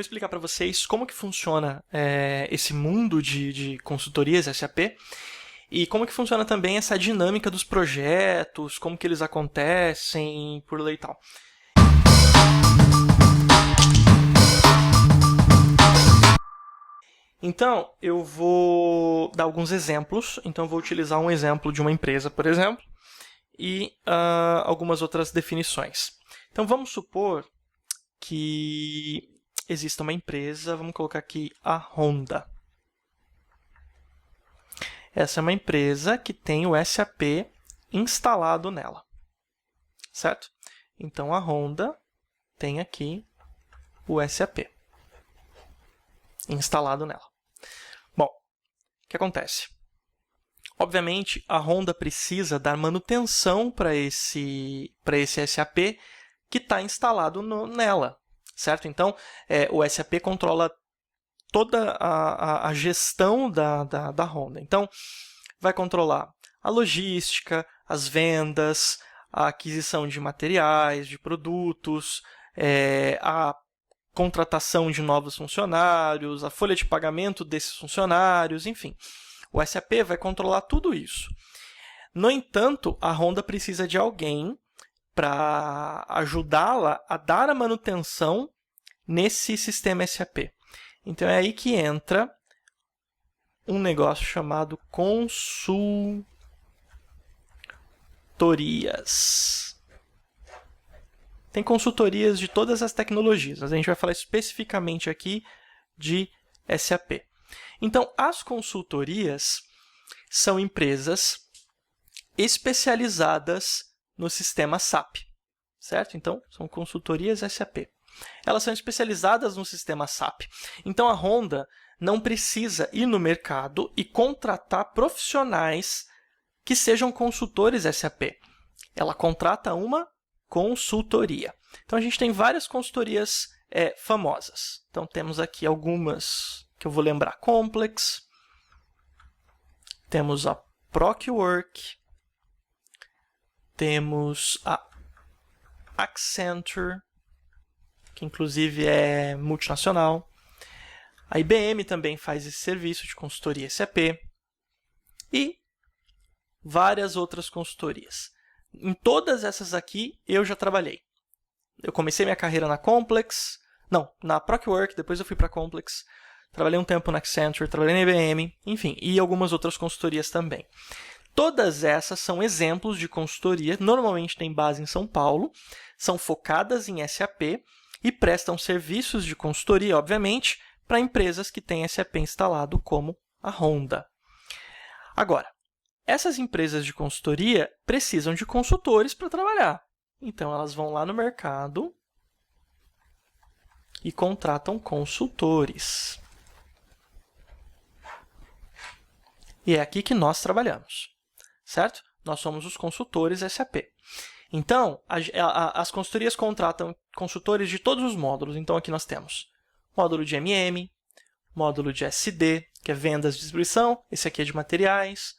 vou explicar para vocês como que funciona esse mundo de consultorias SAP e como que funciona também essa dinâmica dos projetos, como que eles acontecem, por lá e tal. Então, eu vou dar alguns exemplos. Então, eu vou utilizar um exemplo de uma empresa, por exemplo, e algumas outras definições. Então, vamos supor que exista uma empresa, vamos colocar aqui a Honda. Essa é uma empresa que tem o SAP instalado nela, certo? Então, a Honda tem aqui o SAP instalado nela. Bom, o que acontece? Obviamente, a Honda precisa dar manutenção para esse SAP que está instalado nela, certo? Então, o SAP controla toda a gestão da Honda. Então, vai controlar a logística, as vendas, a aquisição de materiais, de produtos, a contratação de novos funcionários, a folha de pagamento desses funcionários, enfim. O SAP vai controlar tudo isso. No entanto, a Honda precisa de alguém para ajudá-la a dar a manutenção nesse sistema SAP. Então, é aí que entra um negócio chamado consultorias. Tem consultorias de todas as tecnologias, mas a gente vai falar especificamente aqui de SAP. Então, as consultorias são empresas especializadas no sistema SAP, certo? Então, são consultorias SAP. Elas são especializadas no sistema SAP. Então, a Honda não precisa ir no mercado e contratar profissionais que sejam consultores SAP. Ela contrata uma consultoria. Então, a gente tem várias consultorias famosas. Então, temos aqui algumas que eu vou lembrar. Complex, temos a Procwork, temos a Accenture, que inclusive é multinacional. A IBM também faz esse serviço de consultoria SAP. E várias outras consultorias. Em todas essas aqui, eu já trabalhei. Eu comecei minha carreira na Procwork, depois eu fui para a Complex. Trabalhei um tempo na Accenture, trabalhei na IBM, enfim, e algumas outras consultorias também. Todas essas são exemplos de consultoria, normalmente têm base em São Paulo, são focadas em SAP e prestam serviços de consultoria, obviamente, para empresas que têm SAP instalado, como a Honda. Agora, essas empresas de consultoria precisam de consultores para trabalhar. Então, elas vão lá no mercado e contratam consultores. E é aqui que nós trabalhamos, certo? Nós somos os consultores SAP. Então, as consultorias contratam consultores de todos os módulos. Então, aqui nós temos módulo de MM, módulo de SD, que é vendas e distribuição. Esse aqui é de materiais.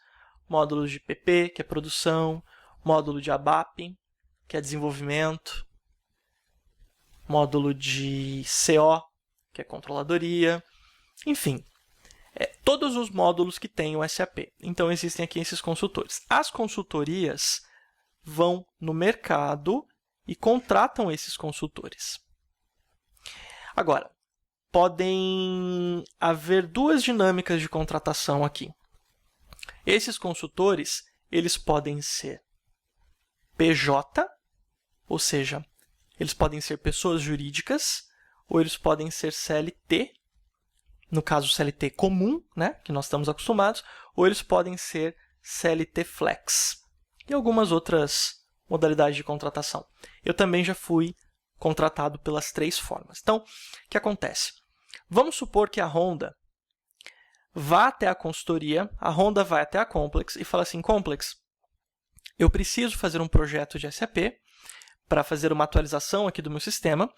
Módulo de PP, que é produção. Módulo de ABAP, que é desenvolvimento. Módulo de CO, que é controladoria. Enfim, todos os módulos que tem o SAP. Então, existem aqui esses consultores. As consultorias vão no mercado e contratam esses consultores. Agora, podem haver duas dinâmicas de contratação aqui. Esses consultores, eles podem ser PJ, ou seja, eles podem ser pessoas jurídicas, ou eles podem ser CLT, no caso CLT comum, né, que nós estamos acostumados, ou eles podem ser CLT Flex. E algumas outras modalidades de contratação. Eu também já fui contratado pelas três formas. Então, o que acontece? Vamos supor que a Honda vá até a consultoria, a Honda vai até a Complex e fala assim, Complex, eu preciso fazer um projeto de SAP para fazer uma atualização aqui do meu sistema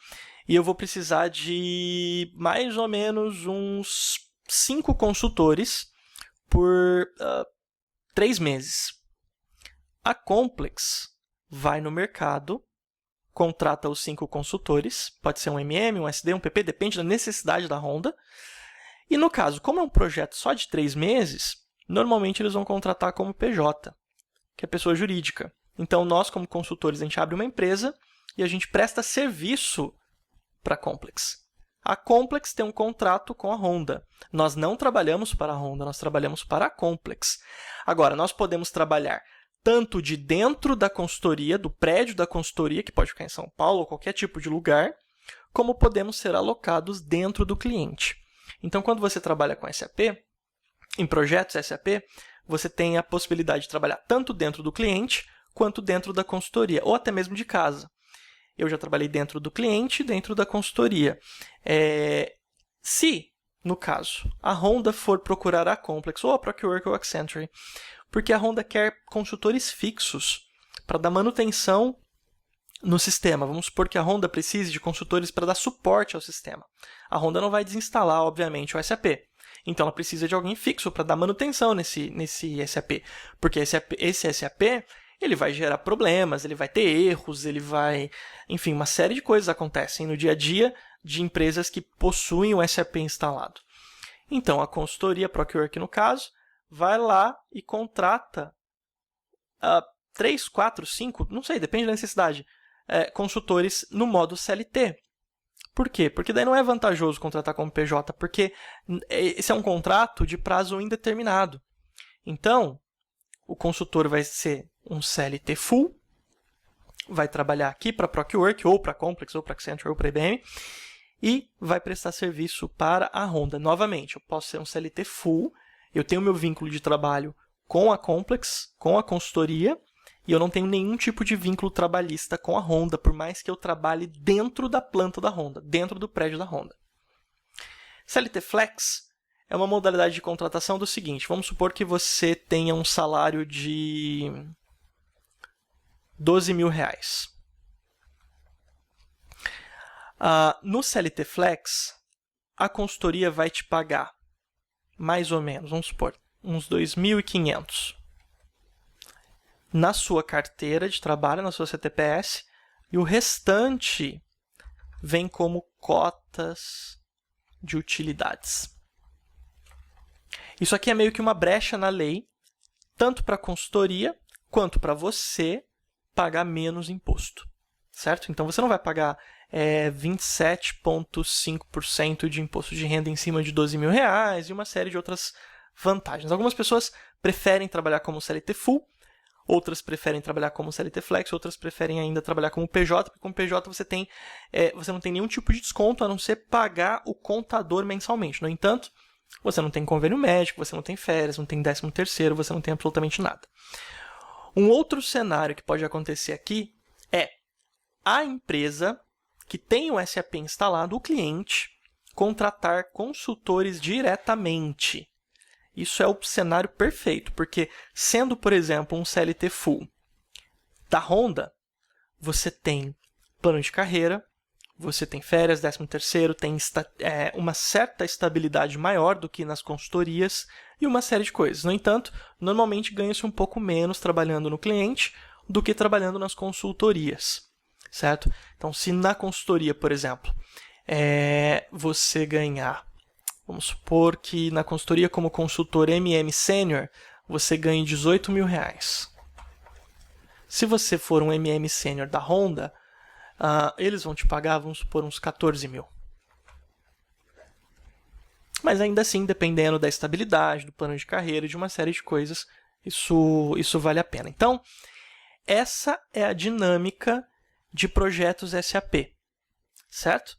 e eu vou precisar de mais ou menos uns 5 consultores por 3 meses. A Complex vai no mercado, contrata os 5 consultores, pode ser um MM, um SD, um PP, depende da necessidade da Honda. E no caso, como é um projeto só de 3 meses, normalmente eles vão contratar como PJ, que é pessoa jurídica. Então, nós, como consultores, a gente abre uma empresa e a gente presta serviço para a Complex. A Complex tem um contrato com a Honda. Nós não trabalhamos para a Honda, nós trabalhamos para a Complex. Agora, nós podemos trabalhar tanto de dentro da consultoria, do prédio da consultoria, que pode ficar em São Paulo ou qualquer tipo de lugar, como podemos ser alocados dentro do cliente. Então, quando você trabalha com SAP, em projetos SAP, você tem a possibilidade de trabalhar tanto dentro do cliente, quanto dentro da consultoria, ou até mesmo de casa. Eu já trabalhei dentro do cliente e dentro da consultoria. Se, no caso, a Honda for procurar a Complex, ou a Procurework ou a Accenture, porque a Honda quer consultores fixos para dar manutenção no sistema. Vamos supor que a Honda precise de consultores para dar suporte ao sistema. A Honda não vai desinstalar, obviamente, o SAP. Então, ela precisa de alguém fixo para dar manutenção nesse SAP. Porque esse SAP ele vai gerar problemas, ele vai ter erros, ele vai... Enfim, uma série de coisas acontecem no dia a dia de empresas que possuem o SAP instalado. Então, a consultoria, a Procurework no caso, vai lá e contrata 3, 4, 5, não sei, depende da necessidade, consultores no modo CLT. Por quê? Porque daí não é vantajoso contratar como PJ, porque esse é um contrato de prazo indeterminado. Então, o consultor vai ser um CLT full, vai trabalhar aqui para a Procurework, ou para a Complex, ou para a Accenture, ou para a IBM, e vai prestar serviço para a Honda. Novamente, eu posso ser um CLT full, eu tenho meu vínculo de trabalho com a Complex, com a consultoria, e eu não tenho nenhum tipo de vínculo trabalhista com a Honda, por mais que eu trabalhe dentro da planta da Honda, dentro do prédio da Honda. CLT Flex é uma modalidade de contratação do seguinte: vamos supor que você tenha um salário de R$12.000. No CLT Flex, a consultoria vai te pagar mais ou menos, vamos supor, uns 2.500 na sua carteira de trabalho, na sua CTPS, e o restante vem como cotas de utilidades. Isso aqui é meio que uma brecha na lei, tanto para a consultoria, quanto para você pagar menos imposto, certo? Então, você não vai pagar 27,5% de imposto de renda em cima de R$12.000 e uma série de outras vantagens. Algumas pessoas preferem trabalhar como CLT full, outras preferem trabalhar como CLT Flex, outras preferem ainda trabalhar como PJ, porque como PJ você não tem nenhum tipo de desconto, a não ser pagar o contador mensalmente. No entanto, você não tem convênio médico, você não tem férias, não tem 13º, você não tem absolutamente nada. Um outro cenário que pode acontecer aqui é a empresa que tem o SAP instalado, o cliente, contratar consultores diretamente. Isso é o cenário perfeito, porque sendo, por exemplo, um CLT full da Honda, você tem plano de carreira, você tem férias, 13º, tem uma certa estabilidade maior do que nas consultorias e uma série de coisas. No entanto, normalmente ganha-se um pouco menos trabalhando no cliente do que trabalhando nas consultorias, certo? Então, se na consultoria, por exemplo, você ganhar, vamos supor que na consultoria como consultor MM Sênior, você ganhe R$18.000. Se você for um MM Sênior da Honda, eles vão te pagar, vamos supor, uns 14.000. Mas ainda assim, dependendo da estabilidade, do plano de carreira, de uma série de coisas, isso vale a pena. Então, essa é a dinâmica de projetos SAP, certo?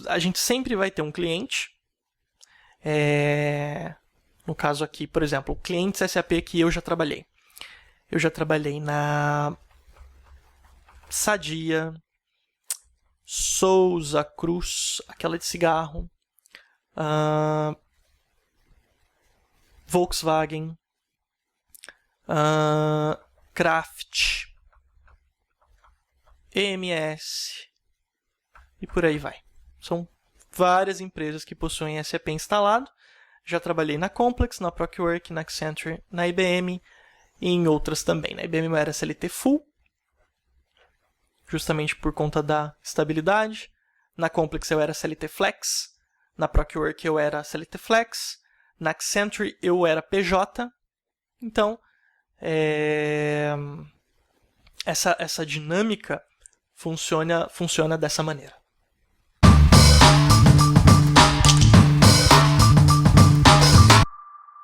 A gente sempre vai ter um cliente, no caso aqui, por exemplo, clientes SAP que eu já trabalhei. Eu já trabalhei na Sadia, Souza Cruz, aquela de cigarro, Volkswagen, Kraft, EMS e por aí vai. São várias empresas que possuem SAP instalado. Já trabalhei na Complex, na Procurework, na Accenture, na IBM e em outras também. Na IBM eu era CLT full. justamente por conta da estabilidade. Na Complex eu era CLT Flex, na Procwork eu era CLT Flex, na Accenture eu era PJ. Então, essa dinâmica funciona dessa maneira.